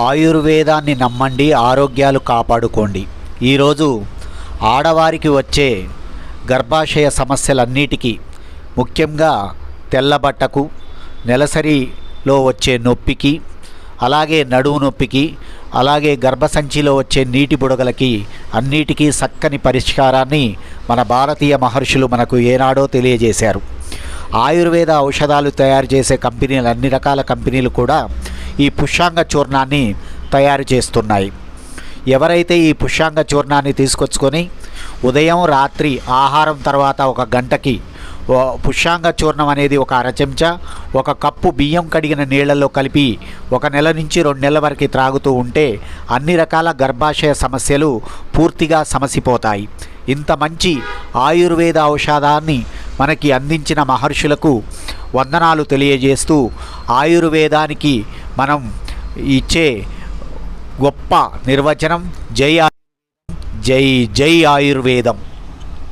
ఆయుర్వేదాన్ని నమ్మండి, ఆరోగ్యాలు కాపాడుకోండి. ఈరోజు ఆడవారికి వచ్చే గర్భాశయ సమస్యలన్నిటికీ, ముఖ్యంగా తెల్లబట్టకు, నెలసరిలో వచ్చే నొప్పికి, అలాగే నడుము నొప్పికి, అలాగే గర్భసంచిలో వచ్చే నీటి బుడగలకి అన్నిటికీ చక్కని పరిష్కారాన్ని మన భారతీయ మహర్షులు మనకు ఏనాడో తెలియజేశారు. ఆయుర్వేద ఔషధాలు తయారు చేసే కంపెనీలు, అన్ని రకాల కంపెనీలు కూడా ఈ పుష్యాంగ చూర్ణాన్ని తయారు చేస్తున్నాయి. ఎవరైతే ఈ పుష్యాంగ చూర్ణాన్ని తీసుకొచ్చుకొని ఉదయం రాత్రి ఆహారం తర్వాత 1 గంటకి పుష్యాంగ చూర్ణం అనేది ఒక అర చెంచా, 1 కప్పు బియ్యం కడిగిన నీళ్ళల్లో కలిపి 1 నెల నుంచి 2 నెలల వరకు త్రాగుతూ ఉంటే అన్ని రకాల గర్భాశయ సమస్యలు పూర్తిగా సమసిపోతాయి. ఇంత మంచి ఆయుర్వేద ఔషధాన్ని మనకి అందించిన మహర్షులకు వందనాలు తెలియజేస్తూ, ఆయుర్వేదానికి మనం ఇచ్చే గొప్ప నిర్వచనం జై జై జై ఆయుర్వేదం.